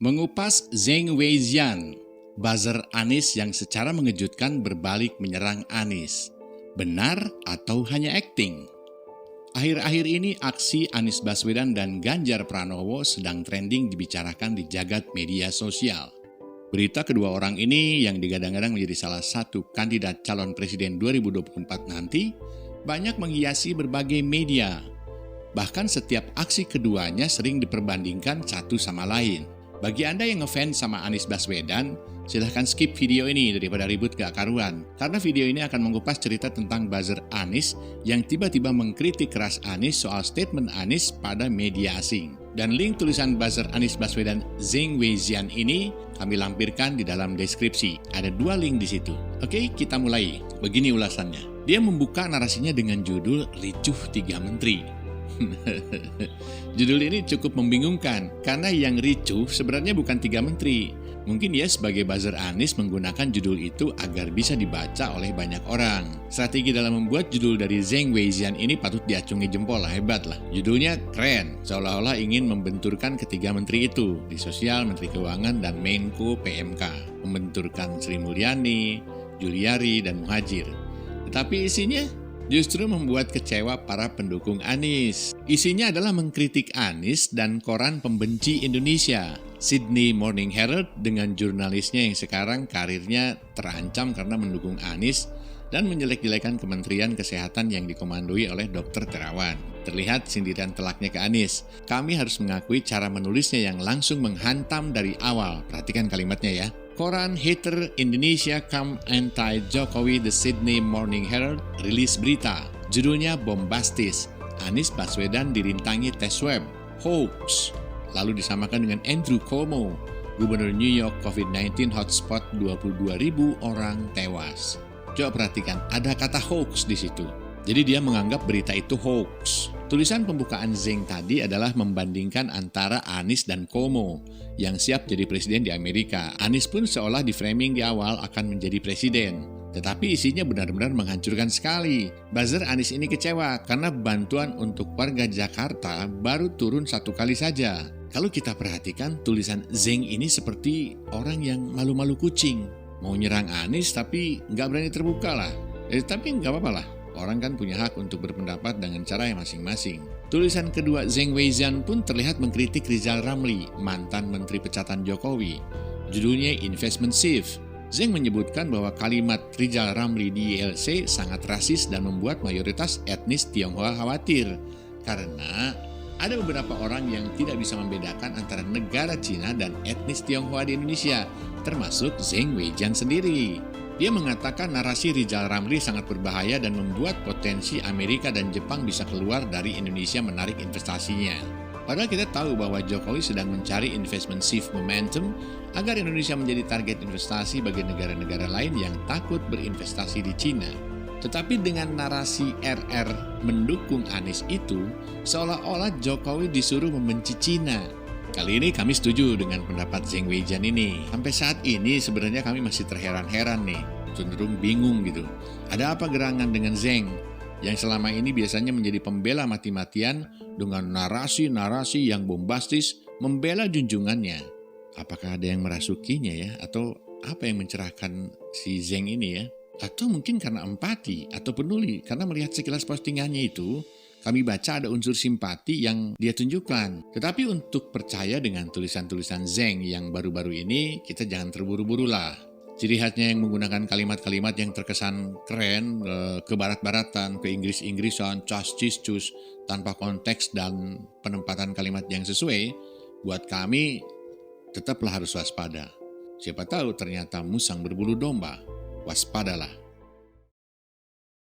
Mengupas Zheng Weijian, buzzer Anies yang secara mengejutkan berbalik menyerang Anies. Benar atau hanya akting? Akhir-akhir ini aksi Anies Baswedan dan Ganjar Pranowo sedang trending dibicarakan di jagat media sosial. Berita kedua orang ini yang digadang-gadang menjadi salah satu kandidat calon presiden 2024 nanti banyak menghiasi berbagai media. Bahkan setiap aksi keduanya sering diperbandingkan satu sama lain. Bagi Anda yang ngefans sama Anies Baswedan, silahkan skip video ini daripada ribut gak karuan. Karena video ini akan mengupas cerita tentang buzzer Anies yang tiba-tiba mengkritik keras Anies soal statement Anies pada media asing. Dan link tulisan buzzer Anies Baswedan Zheng Weijian ini kami lampirkan di dalam deskripsi. Ada 2 link di situ. Oke, kita mulai. Begini ulasannya. Dia membuka narasinya dengan judul Ricuh 3 Menteri. Judul ini cukup membingungkan karena yang ricuh sebenarnya bukan 3 menteri. Mungkin dia sebagai buzzer Anies menggunakan judul itu agar bisa dibaca oleh banyak orang. Strategi dalam membuat judul dari Zheng Weijian ini patut diacungi jempol, hebat lah. Judulnya keren, seolah-olah ingin membenturkan ketiga menteri itu di sosial, Menteri Keuangan dan Menko PMK, membenturkan Sri Mulyani, Juliari dan Muhadjir. Tetapi isinya justru membuat kecewa para pendukung Anies. Isinya adalah mengkritik Anies dan koran pembenci Indonesia, Sydney Morning Herald, dengan jurnalisnya yang sekarang karirnya terancam karena mendukung Anies dan menjelek-jelekan Kementerian Kesehatan yang dikomandoi oleh Dr. Terawan. Terlihat sindiran telaknya ke Anies. Kami harus mengakui cara menulisnya yang langsung menghantam dari awal. Perhatikan kalimatnya ya. Koran hater Indonesia come anti-Jokowi, The Sydney Morning Herald rilis berita. Judulnya bombastis. Anies Baswedan dirintangi tes swab. Hoax. Lalu disamakan dengan Andrew Cuomo, Gubernur New York COVID-19 hotspot 22.000 orang tewas. Coba perhatikan, ada kata hoax di situ. Jadi dia menganggap berita itu hoax. Tulisan pembukaan Zheng tadi adalah membandingkan antara Anies dan Cuomo yang siap jadi presiden di Amerika. Anies pun seolah di-framing di awal akan menjadi presiden. Tetapi isinya benar-benar menghancurkan sekali. Buzzer Anies ini kecewa karena bantuan untuk warga Jakarta baru turun 1 kali saja. Kalau kita perhatikan, tulisan Zheng ini seperti orang yang malu-malu kucing. Mau nyerang Anies tapi nggak berani terbuka lah. Tapi nggak apa-apa lah. Orang kan punya hak untuk berpendapat dengan cara yang masing-masing. Tulisan kedua Zheng Weijian pun terlihat mengkritik Rizal Ramli, mantan Menteri Pecatan Jokowi. Judulnya Investment Shift. Zheng menyebutkan bahwa kalimat Rizal Ramli di YLC sangat rasis dan membuat mayoritas etnis Tionghoa khawatir. Karena ada beberapa orang yang tidak bisa membedakan antara negara Cina dan etnis Tionghoa di Indonesia, termasuk Zheng Weijian sendiri. Dia mengatakan narasi Rizal Ramli sangat berbahaya dan membuat potensi Amerika dan Jepang bisa keluar dari Indonesia menarik investasinya. Padahal kita tahu bahwa Jokowi sedang mencari investment shift momentum agar Indonesia menjadi target investasi bagi negara-negara lain yang takut berinvestasi di Cina. Tetapi dengan narasi RR mendukung Anies itu, seolah-olah Jokowi disuruh membenci Cina. Kali ini kami setuju dengan pendapat Zheng Weijian ini. Sampai saat ini sebenarnya kami masih terheran-heran nih, cenderung bingung gitu. Ada apa gerangan dengan Zheng yang selama ini biasanya menjadi pembela mati-matian dengan narasi-narasi yang bombastis membela junjungannya. Apakah ada yang merasukinya ya? Atau apa yang mencerahkan si Zheng ini ya? Atau mungkin karena empati atau peduli karena melihat sekilas postingannya itu, kami baca ada unsur simpati yang dia tunjukkan. Tetapi untuk percaya dengan tulisan-tulisan Zheng yang baru-baru ini, kita jangan terburu-buru lah. Ciri khasnya yang menggunakan kalimat-kalimat yang terkesan keren, ke barat-baratan, ke Inggris-Inggrisan, cas-cis-cus, tanpa konteks dan penempatan kalimat yang sesuai, buat kami tetaplah harus waspada. Siapa tahu ternyata musang berbulu domba. Waspadalah.